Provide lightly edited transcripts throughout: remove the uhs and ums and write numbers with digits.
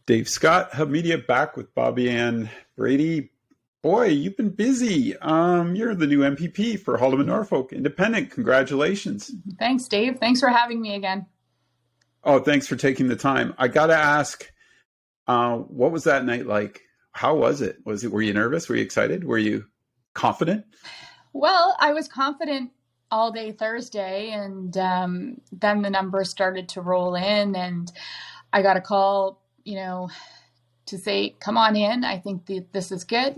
Dave Scott, Hub Media, back with Bobbi Ann Brady. Boy, you've been busy. You're the new MPP for Haldimand Norfolk Independent. Congratulations. Thanks, Dave. Thanks for having me again. Oh, thanks for taking the time. I got to ask, what was that night like? How was it? Were you nervous? Were you excited? Were you confident? Well, I was confident all day Thursday, and then the numbers started to roll in, and I got a call, to say, come on in. I think this is good.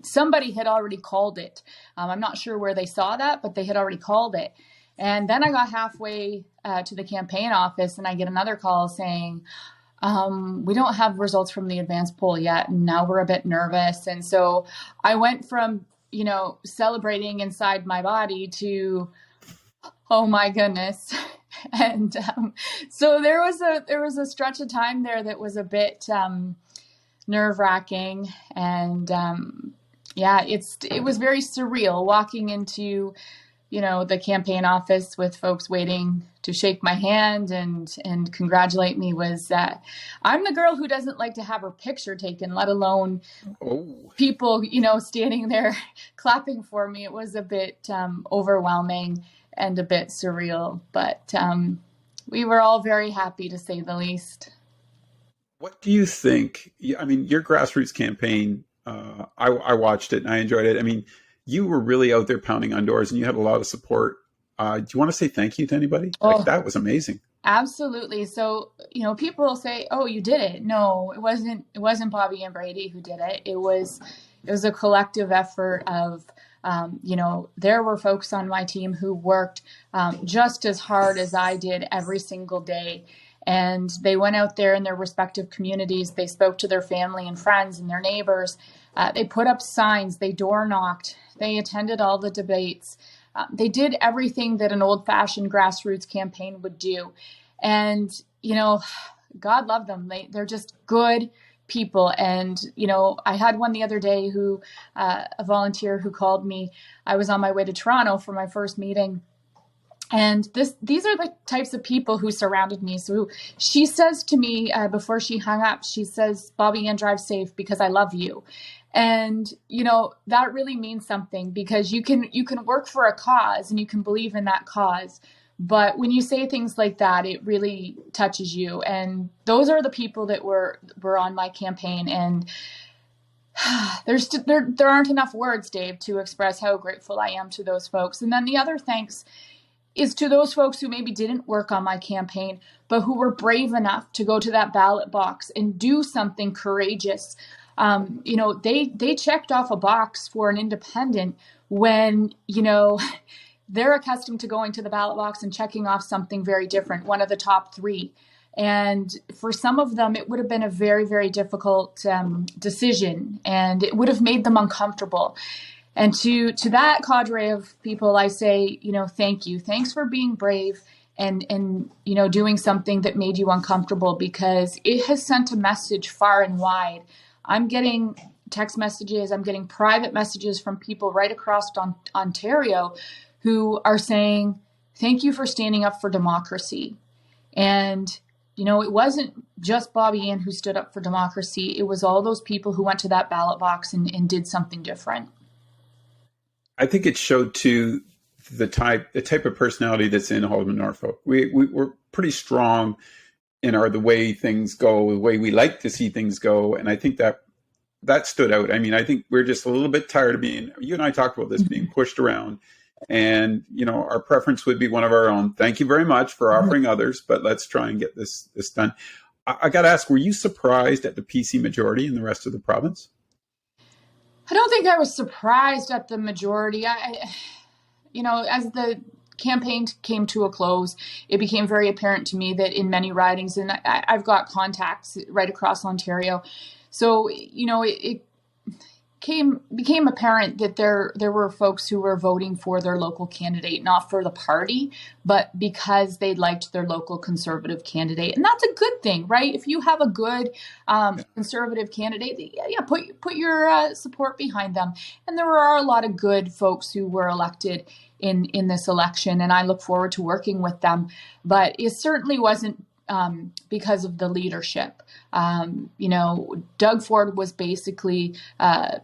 Somebody had already called it. I'm not sure where they saw that, but they had already called it. And then I got halfway to the campaign office, and I get another call saying, we don't have results from the advanced poll yet, and now we're a bit nervous. And so I went from, celebrating inside my body to, oh my goodness. And so there was a stretch of time there that was a bit nerve-wracking, and it was very surreal walking into the campaign office with folks waiting to shake my hand and congratulate me. Was that I'm the girl who doesn't like to have her picture taken, let alone people standing there clapping for me. It was a bit overwhelming and a bit surreal, but we were all very happy, to say the least. What do you think? I mean, your grassroots campaign, I watched it and I enjoyed it. I mean, you were really out there pounding on doors and you had a lot of support. Do you want to say thank you to anybody? That was amazing. Absolutely. So, people will say, oh, you did it. No, it wasn't Bobbi Ann Brady who did it. It was a collective effort of, there were folks on my team who worked just as hard as I did every single day. And they went out there in their respective communities. They spoke to their family and friends and their neighbors. They put up signs. They door knocked. They attended all the debates. They did everything that an old-fashioned grassroots campaign would do. And, God love them. They're just good people. And, I had one the other day a volunteer who called me. I was on my way to Toronto for my first meeting. And these are the types of people who surrounded me. So she says to me before she hung up, she says, Bobbi Ann, drive safe because I love you. And, that really means something, because you can work for a cause and you can believe in that cause. But when you say things like that, it really touches you. And those are the people that were on my campaign. And there aren't enough words, Dave, to express how grateful I am to those folks. And then the other thanks is to those folks who maybe didn't work on my campaign, but who were brave enough to go to that ballot box and do something courageous. They checked off a box for an independent when, they're accustomed to going to the ballot box and checking off something very different, one of the top three. And for some of them, it would have been a very, very difficult decision, and it would have made them uncomfortable. And to that cadre of people, I say, thank you. Thanks for being brave and doing something that made you uncomfortable, because it has sent a message far and wide. I'm getting text messages, I'm getting private messages from people right across Ontario who are saying, thank you for standing up for democracy. And, it wasn't just Bobbi Ann who stood up for democracy. It was all those people who went to that ballot box and did something different. I think it showed too the type of personality that's in Haldimand Norfolk. We're pretty strong in the way things go, the way we like to see things go, and I think that stood out. I mean, I think we're just a little bit tired of you and I talked about this, being pushed around, and our preference would be one of our own. Thank you very much for offering others, but let's try and get this done. I got to ask, were you surprised at the PC majority in the rest of the province? I don't think I was surprised at the majority. As the campaign came to a close, it became very apparent to me that in many ridings, and I've got contacts right across Ontario, so it became apparent that there were folks who were voting for their local candidate, not for the party, but because they liked their local Conservative candidate. And that's a good thing, right? If you have a good Conservative candidate, put your support behind them. And there are a lot of good folks who were elected in this election, and I look forward to working with them. But it certainly wasn't because of the leadership. Doug Ford was basically, the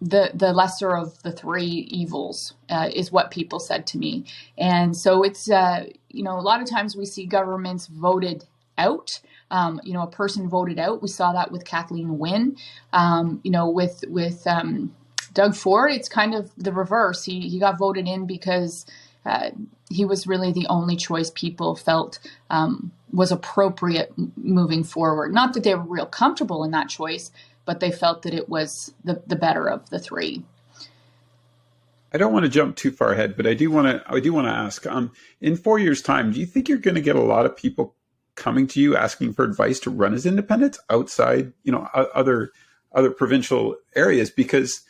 lesser of the three evils, is what people said to me. And so it's, a lot of times we see governments voted out. A person voted out. We saw that with Kathleen Wynne. With Doug Ford, it's kind of the reverse. He got voted in because he was really the only choice people felt was appropriate moving forward. Not that they were real comfortable in that choice, but they felt that it was the better of the three. I don't want to jump too far ahead, but I do want to ask, in 4 years' time, do you think you're going to get a lot of people coming to you asking for advice to run as independents outside, other provincial areas? Because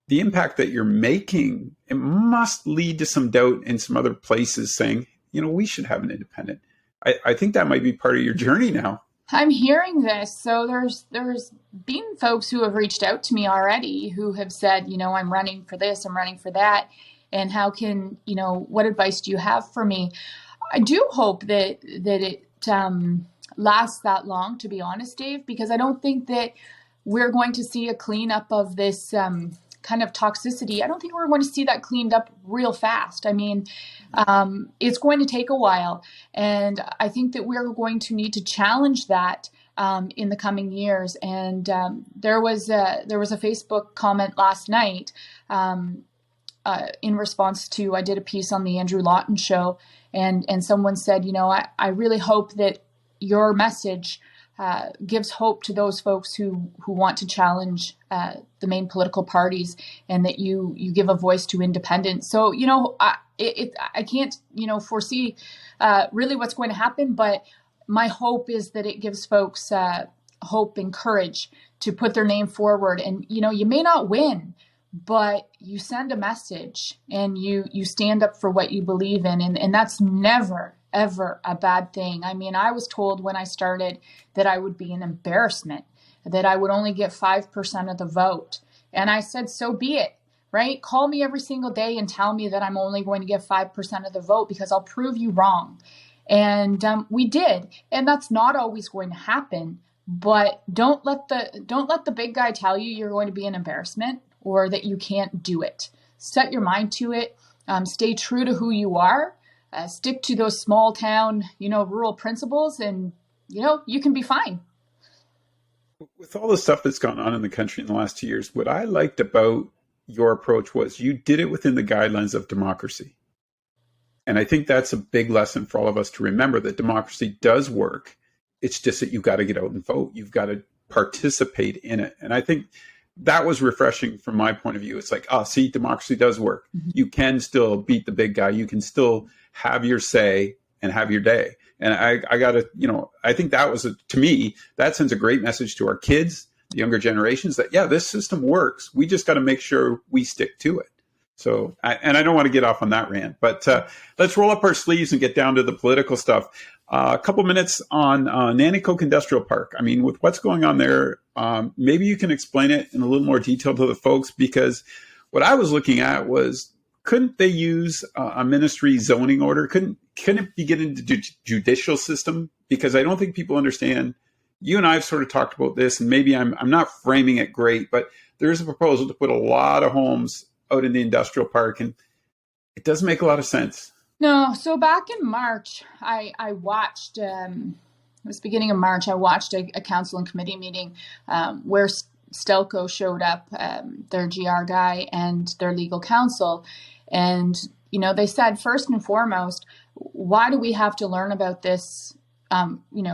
the impact that you're making, it must lead to some doubt in some other places saying, we should have an independent. I think that might be part of your journey now. I'm hearing this. So there's been folks who have reached out to me already who have said, I'm running for this, I'm running for that. And how can, what advice do you have for me? I do hope that it lasts that long, to be honest, Dave, because I don't think that we're going to see a cleanup of this kind of toxicity. I don't think we're going to see that cleaned up real fast. I mean, it's going to take a while. And I think that we're going to need to challenge that in the coming years. And there was a Facebook comment last night in response to, I did a piece on the Andrew Lawton show, and someone said, I really hope that your message gives hope to those folks who want to challenge the main political parties, and that you give a voice to independents. So, I can't, foresee really what's going to happen, but my hope is that it gives folks hope and courage to put their name forward. And, you may not win, but you send a message and you stand up for what you believe in. And that's never, ever a bad thing. I mean, I was told when I started that I would be an embarrassment, that I would only get 5% of the vote. And I said, so be it, right? Call me every single day and tell me that I'm only going to get 5% of the vote, because I'll prove you wrong. And we did. And that's not always going to happen. But don't let the big guy tell you you're going to be an embarrassment or that you can't do it. Set your mind to it. Stay true to who you are. Stick to those small town, rural principles, and, you can be fine. With all the stuff that's gone on in the country in the last 2 years, what I liked about your approach was you did it within the guidelines of democracy. And I think that's a big lesson for all of us to remember, that democracy does work. It's just that you've got to get out and vote. You've got to participate in it. And I think that was refreshing from my point of view. It's like, see, democracy does work. Mm-hmm. You can still beat the big guy. You can still have your say and have your day. And I got to, I think that was, to me, that sends a great message to our kids, the younger generations, that, yeah, this system works. We just got to make sure we stick to it. So, and I don't want to get off on that rant, but let's roll up our sleeves and get down to the political stuff. A couple minutes on Nanticoke Industrial Park. I mean, with what's going on there, maybe you can explain it in a little more detail to the folks, because what I was looking at was, couldn't they use a ministry zoning order? Couldn't it be getting into the judicial system? Because I don't think people understand. You and I have sort of talked about this, and maybe I'm not framing it great, but there's a proposal to put a lot of homes out in the industrial park, and it doesn't make a lot of sense. No. So back in March, I watched, it was beginning of March, I watched a council and committee meeting where Stelco showed up, their GR guy and their legal counsel. And, they said, first and foremost, why do we have to learn about this,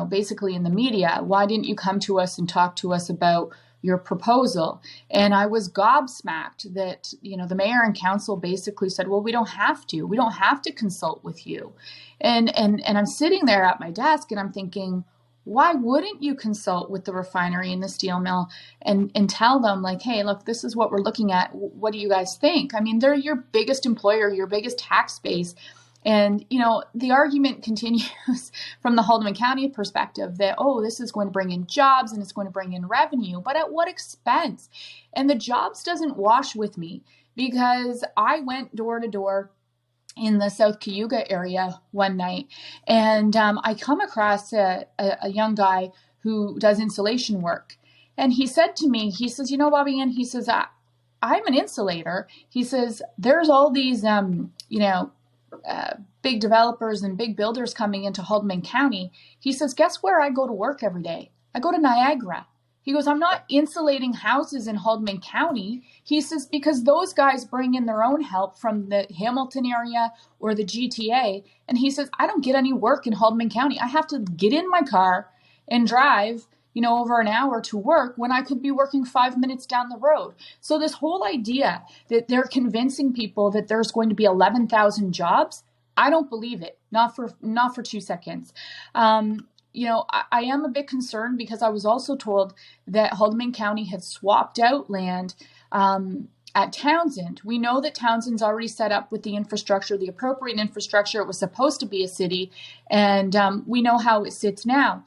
basically in the media? Why didn't you come to us and talk to us about your proposal? And I was gobsmacked that, the mayor and council basically said, well, we don't have to consult with you. And I'm sitting there at my desk and I'm thinking, why wouldn't you consult with the refinery and the steel mill and tell them, like, hey, look, this is what we're looking at. What do you guys think? I mean, they're your biggest employer, your biggest tax base. And, the argument continues from the Haldimand County perspective that, this is going to bring in jobs and it's going to bring in revenue, but at what expense? And the jobs doesn't wash with me, because I went door to door in the South Cayuga area one night, and I come across a young guy who does insulation work. And he said to me, he says, Bobbi Ann, he says, I'm an insulator. He says, there's all these, big developers and big builders coming into Haldeman County. He says, guess where I go to work every day? I go to Niagara. He goes, I'm not insulating houses in Haldeman County. He says, because those guys bring in their own help from the Hamilton area or the GTA. And he says, I don't get any work in Haldeman County. I have to get in my car and drive, over an hour to work when I could be working 5 minutes down the road. So this whole idea that they're convincing people that there's going to be 11,000 jobs, I don't believe it. Not for 2 seconds. I am a bit concerned because I was also told that Haldeman County had swapped out land at Townsend. We know that Townsend's already set up with the infrastructure, the appropriate infrastructure. It was supposed to be a city, and we know how it sits now.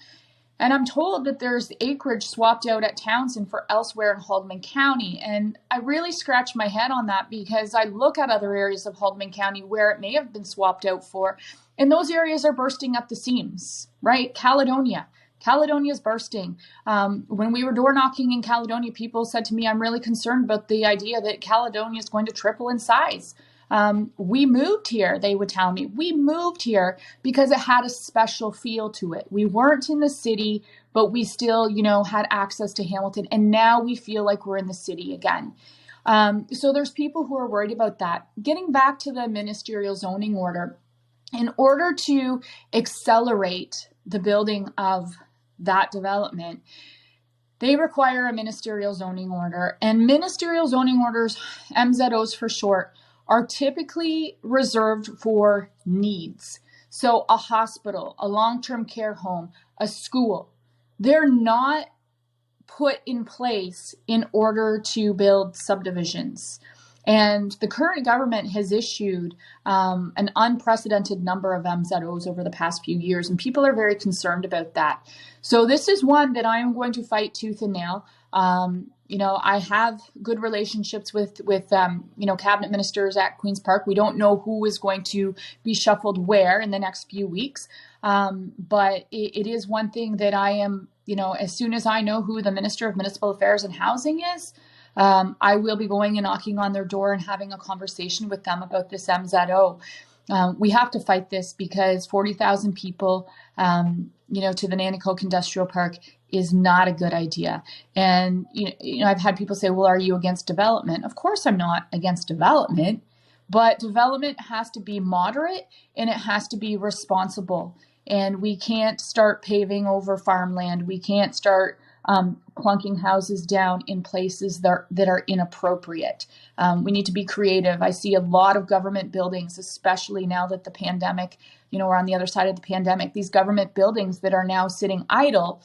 And I'm told that there's acreage swapped out at Townsend for elsewhere in Haldeman County. And I really scratch my head on that because I look at other areas of Haldeman County where it may have been swapped out for, and those areas are bursting at the seams, right? Caledonia is bursting. When we were door knocking in Caledonia, people said to me, I'm really concerned about the idea that Caledonia is going to triple in size. We moved here, they would tell me. We moved here because it had a special feel to it. We weren't in the city, but we still, had access to Hamilton. And now we feel like we're in the city again. So there's people who are worried about that. Getting back to the ministerial zoning order, in order to accelerate the building of that development, they require a ministerial zoning order. And ministerial zoning orders, MZOs for short, are typically reserved for needs. So a hospital, a long-term care home, a school, they're not put in place in order to build subdivisions. And the current government has issued an unprecedented number of MZOs over the past few years, and people are very concerned about that. So this is one that I am going to fight tooth and nail. I have good relationships with cabinet ministers at Queen's Park. We don't know who is going to be shuffled where in the next few weeks. But it is one thing that I am, as soon as I know who the Minister of Municipal Affairs and Housing is, I will be going and knocking on their door and having a conversation with them about this MZO. We have to fight this because 40,000 people, to the Nanticoke Industrial Park is not a good idea. And, I've had people say, well, are you against development? Of course I'm not against development, but development has to be moderate and it has to be responsible. And we can't start paving over farmland. We can't start plunking houses down in places that are inappropriate. We need to be creative. I see a lot of government buildings, especially now that the pandemic, we're on the other side of the pandemic, these government buildings that are now sitting idle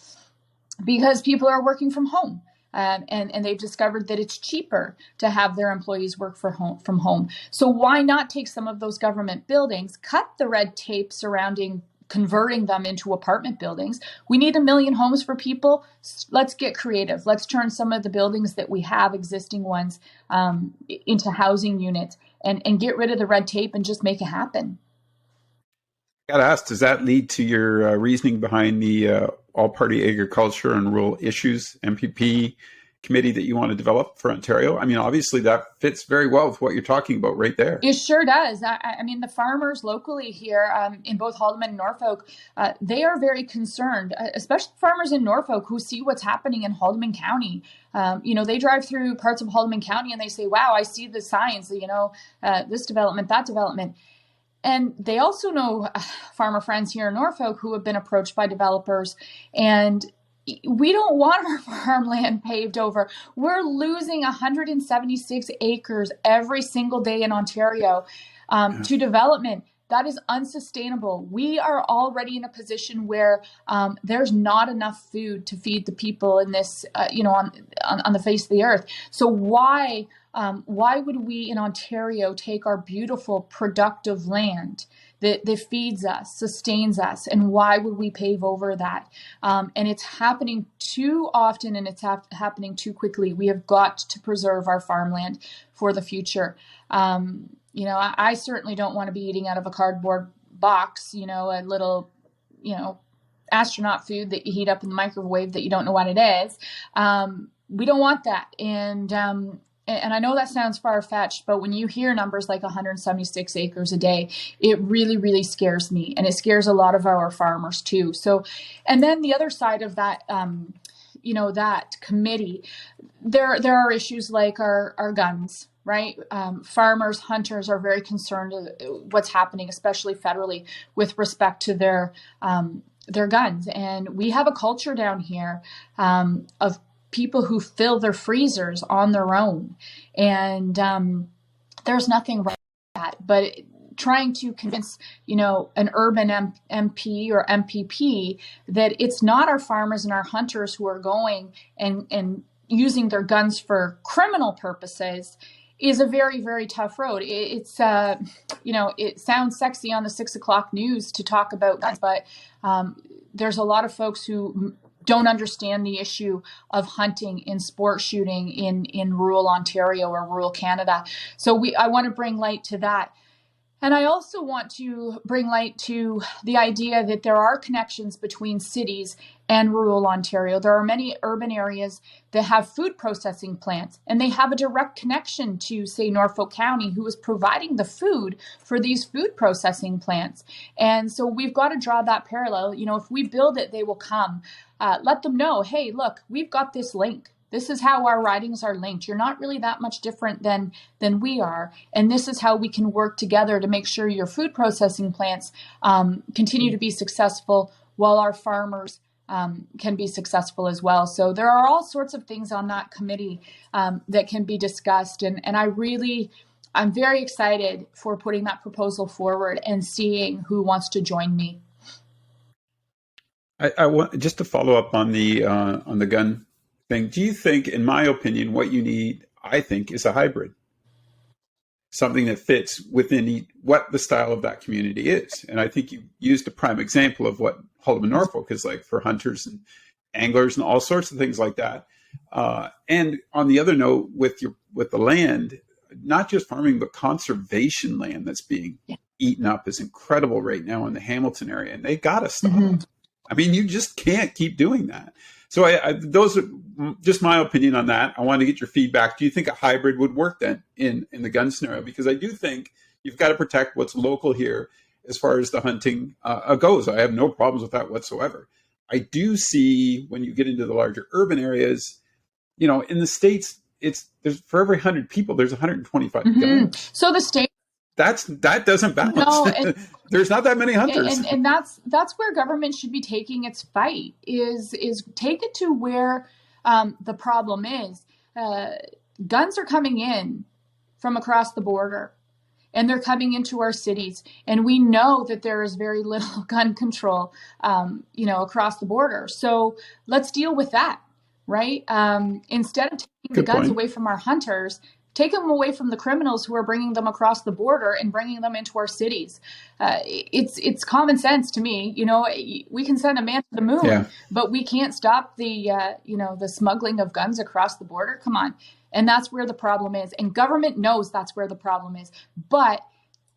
because people are working from home. And they've discovered that it's cheaper to have their employees work from home. So why not take some of those government buildings, cut the red tape surrounding converting them into apartment buildings? We need 1 million homes for people. Let's get creative. Let's turn some of the buildings that we have, existing ones, into housing units and get rid of the red tape and just make it happen. I got to ask, does that lead to your reasoning behind the All-Party Agriculture and Rural Issues MPP committee that you want to develop for Ontario? I mean, obviously that fits very well with what you're talking about right there. It sure does. I mean, the farmers locally here in both Haldeman and Norfolk, they are very concerned, especially farmers in Norfolk who see what's happening in Haldeman County. They drive through parts of Haldeman County and they say, wow, I see the signs, this development, that development. And they also know farmer friends here in Norfolk who have been approached by developers, and we don't want our farmland paved over. We're losing 176 acres every single day in Ontario to development. That is unsustainable. We are already in a position where there's not enough food to feed the people in this, on the face of the earth. So why would we in Ontario take our beautiful, productive land that feeds us, sustains us, and why would we pave over that? And it's happening too often, and it's happening too quickly. We have got to preserve our farmland for the future. I certainly don't want to be eating out of a cardboard box, a little, astronaut food that you heat up in the microwave that you don't know what it is. We don't want that. And I know that sounds far-fetched, but when you hear numbers like 176 acres a day, it really, really scares me. And it scares a lot of our farmers too. So, and then the other side of that, that committee, there are issues like our guns, right? Farmers, hunters are very concerned what's happening, especially federally, with respect to their guns. And we have a culture down here of people who fill their freezers on their own. And there's nothing wrong with that. But trying to convince, an urban MP or MPP that it's not our farmers and our hunters who are going and using their guns for criminal purposes is a very, very tough road. It sounds sexy on the 6 o'clock news to talk about guns, but there's a lot of folks who don't understand the issue of hunting and sport shooting in rural Ontario or rural Canada. So I want to bring light to that. And I also want to bring light to the idea that there are connections between cities and rural Ontario. There are many urban areas that have food processing plants, and they have a direct connection to, say, Norfolk County, who is providing the food for these food processing plants. And so we've got to draw that parallel. If we build it, they will come. Let them know, hey, look, we've got this link. This is how our ridings are linked. You're not really that much different than we are. And this is how we can work together to make sure your food processing plants continue to be successful while our farmers can be successful as well. So there are all sorts of things on that committee that can be discussed. And I'm very excited for putting that proposal forward and seeing who wants to join me. I want just to follow up on the gun thing. Do you think, in my opinion, what you need, I think, is a hybrid, something that fits within what the style of that community is? And I think you used a prime example of what Haldimand Norfolk is like for hunters and anglers and all sorts of things like that. And on the other note, with the land, not just farming but conservation land that's being eaten up is incredible right now in the Hamilton area, and they got to stop. Mm-hmm. I mean, you just can't keep doing that. So those are just my opinion on that. I want to get your feedback. Do you think a hybrid would work then in the gun scenario? Because I do think you've got to protect what's local here as far as the hunting goes. I have no problems with that whatsoever. I do see when you get into the larger urban areas, in the States, there's for every 100 people, there's 125 guns. So the state that doesn't balance. No, there's not that many hunters, and that's where government should be taking its fight. Is take it to where the problem is. Guns are coming in from across the border, and they're coming into our cities, and we know that there is very little gun control, across the border. So let's deal with that, right? Instead of taking the guns away from our hunters, take them away from the criminals who are bringing them across the border and bringing them into our cities. It's common sense to me. We can send a man to the moon, but we can't stop the smuggling of guns across the border. Come on. And that's where the problem is. And government knows that's where the problem is. But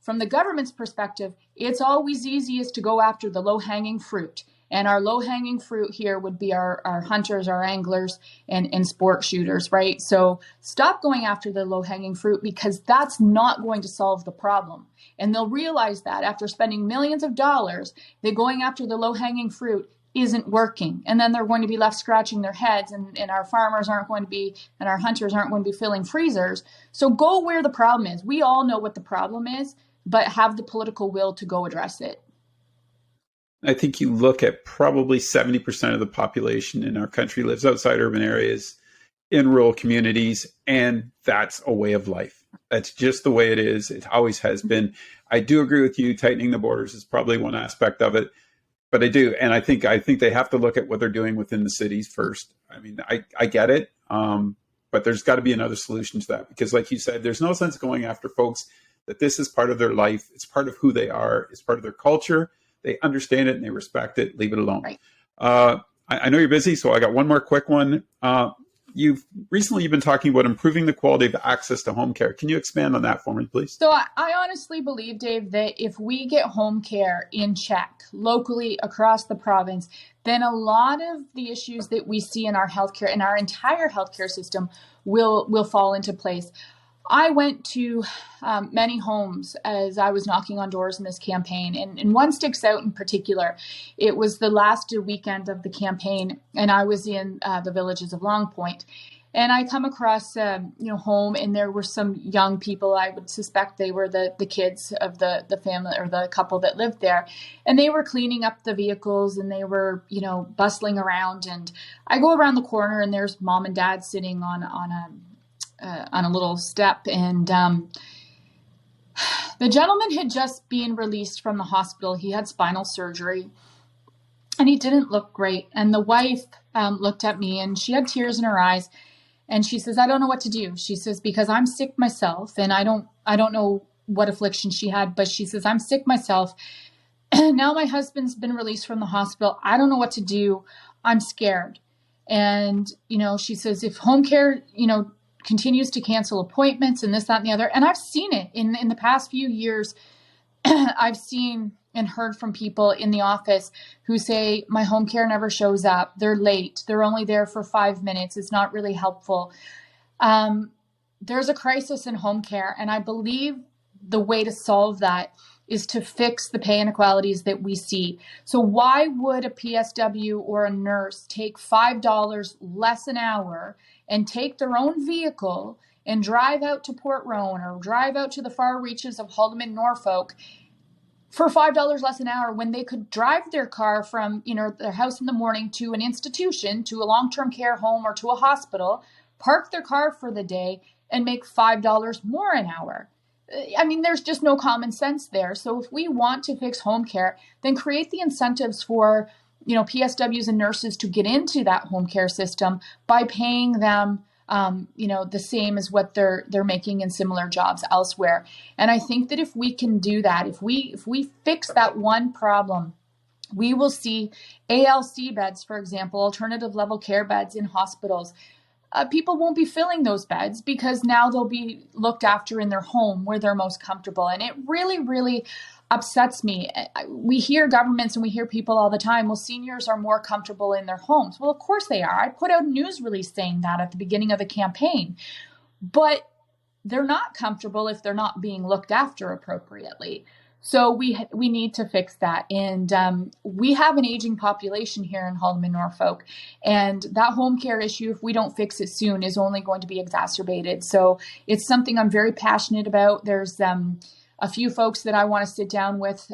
from the government's perspective, it's always easiest to go after the low-hanging fruit. And our low-hanging fruit here would be our hunters, our anglers, and sport shooters, right? So stop going after the low-hanging fruit, because that's not going to solve the problem. And they'll realize that after spending millions of dollars, that going after the low-hanging fruit isn't working. And then they're going to be left scratching their heads, and our farmers aren't going to be, and our hunters aren't going to be filling freezers. So go where the problem is. We all know what the problem is, but have the political will to go address it. I think you look at probably 70% of the population in our country lives outside urban areas in rural communities, and that's a way of life. That's just the way it is. It always has been. I do agree with you. Tightening the borders is probably one aspect of it, but I do. And I think they have to look at what they're doing within the cities first. I mean, I get it, but there's got to be another solution to that, because like you said, there's no sense going after folks that this is part of their life. It's part of who they are. It's part of their culture. They understand it and they respect it. Leave it alone. Right. I know you're busy, so I got one more quick one. you've recently been talking about improving the quality of access to home care. Can you expand on that for me, please? So I honestly believe, Dave, that if we get home care in check locally across the province, then a lot of the issues that we see in our healthcare, in our entire healthcare system, will fall into place. I went to many homes as I was knocking on doors in this campaign, and one sticks out in particular. It was the last weekend of the campaign, and I was in the villages of Long Point. And I come across, home, and there were some young people. I would suspect they were the kids of the family or the couple that lived there. And they were cleaning up the vehicles, and they were, bustling around. And I go around the corner, and there's mom and dad sitting on a little step. And the gentleman had just been released from the hospital. He had spinal surgery, and he didn't look great. And the wife looked at me, and she had tears in her eyes. And she says, I don't know what to do. She says, because I'm sick myself, and I don't know what affliction she had, but she says, I'm sick myself. And now my husband's been released from the hospital. I don't know what to do. I'm scared. And, she says, if home care, continues to cancel appointments and this, that, and the other. And I've seen it in the past few years. I've seen and heard from people in the office who say, my home care never shows up. They're late. They're only there for 5 minutes. It's not really helpful. There's a crisis in home care. And I believe the way to solve that is to fix the pay inequalities that we see. So why would a PSW or a nurse take $5 less an hour and take their own vehicle and drive out to Port Rowan or drive out to the far reaches of Haldimand, Norfolk for $5 less an hour when they could drive their car from, their house in the morning to an institution, to a long-term care home or to a hospital, park their car for the day and make $5 more an hour? I mean, there's just no common sense there. So if we want to fix home care, then create the incentives for, PSWs and nurses to get into that home care system by paying them the same as what they're making in similar jobs elsewhere. And I think that if we can do that, if we fix that one problem, we will see ALC beds, for example, alternative level care beds in hospitals. People won't be filling those beds because now they'll be looked after in their home where they're most comfortable. And it really, really upsets me. We hear governments and we hear people all the time, well, seniors are more comfortable in their homes. Well, of course they are. I put out a news release saying that at the beginning of the campaign. But they're not comfortable if they're not being looked after appropriately. So we need to fix that. And we have an aging population here in Haldimand, Norfolk. And that home care issue, if we don't fix it soon, is only going to be exacerbated. So it's something I'm very passionate about. There's a few folks that I want to sit down with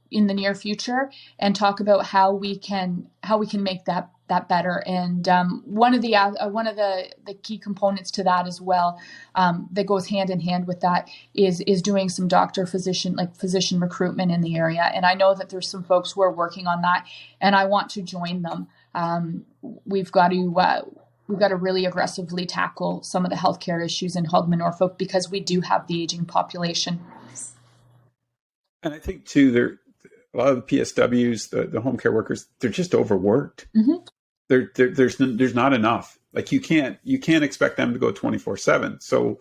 in the near future and talk about how we can make that better. And one of the key components to that as well, that goes hand in hand with that is doing some physician recruitment in the area. And I know that there's some folks who are working on that, and I want to join them. We've got to really aggressively tackle some of the healthcare issues in Haldimand, Norfolk, because we do have the aging population. And I think too, a lot of the PSWs, the home care workers, they're just overworked. Mm-hmm. There's not enough. Like you can't expect them to go 24/7. So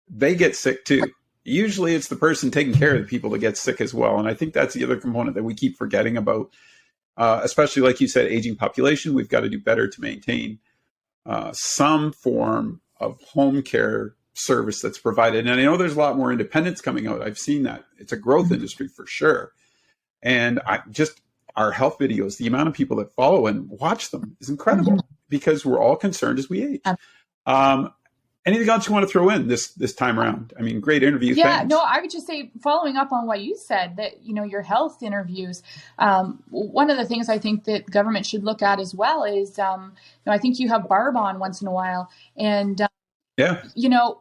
they get sick too. Usually it's the person taking care of the people that get sick as well. And I think that's the other component that we keep forgetting about, especially like you said, aging population. We've got to do better to maintain some form of home care service that's provided. And I know there's a lot more independents coming out. I've seen that. It's a growth industry for sure. And our health videos, the amount of people that follow and watch them is incredible because we're all concerned as we age. Anything else you want to throw in this time around? I mean, great interview. Yeah, Thanks. no, I would just say, following up on what you said, that, your health interviews, one of the things I think that government should look at as well is, I think you have Barb on once in a while, and yeah.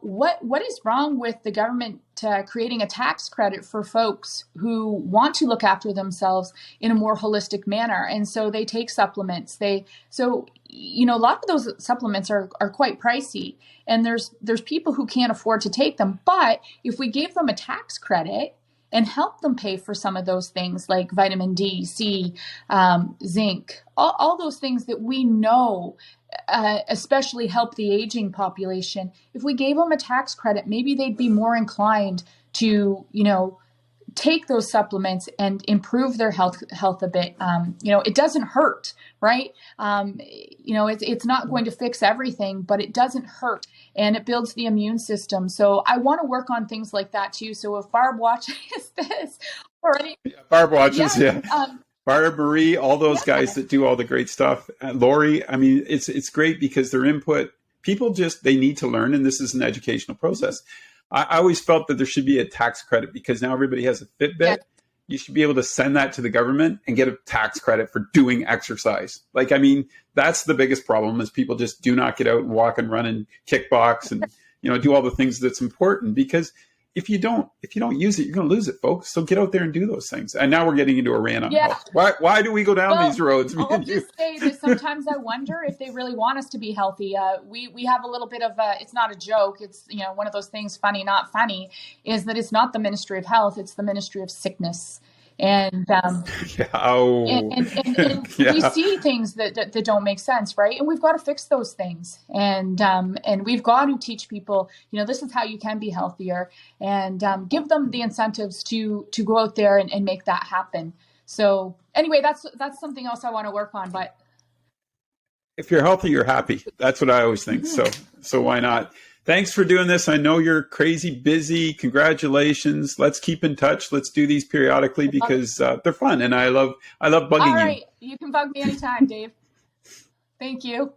What is wrong with the government creating a tax credit for folks who want to look after themselves in a more holistic manner? And so they take supplements. A lot of those supplements are quite pricey, and there's people who can't afford to take them. But if we gave them a tax credit and help them pay for some of those things like vitamin D, C, zinc, all those things that we know especially help the aging population. If we gave them a tax credit, maybe they'd be more inclined to, take those supplements and improve their health a bit. It doesn't hurt, right? It's not going to fix everything, but it doesn't hurt, and it builds the immune system. So I want to work on things like that too. So if Barb watches this, or any, Barb watches, yeah, yeah. Barb, Marie, all those guys that do all the great stuff. Lori, I mean, it's great because their input, people they need to learn, and this is an educational process. I always felt that there should be a tax credit because now everybody has a Fitbit. Yeah. You should be able to send that to the government and get a tax credit for doing exercise. That's the biggest problem is people just do not get out and walk and run and kickbox and, do all the things that's important, because if you don't use it, you're going to lose it, folks. So get out there and do those things. And now we're getting into a rant on health. Why do we go down these roads? I'll just say that sometimes I wonder if they really want us to be healthy. We have a little bit of it's not a joke. It's, one of those things, funny, not funny, is that it's not the Ministry of Health. It's the Ministry of Sickness. And we see things that don't make sense, right? And we've got to fix those things, and we've got to teach people, this is how you can be healthier, and give them the incentives to go out there and make that happen. So anyway, that's something else I want to work on. But if you're healthy, you're happy. That's what I always think. Mm-hmm. So why not? Thanks for doing this. I know you're crazy busy. Congratulations. Let's keep in touch. Let's do these periodically because they're fun. And I love bugging you. All right. You can bug me anytime, Dave. Thank you.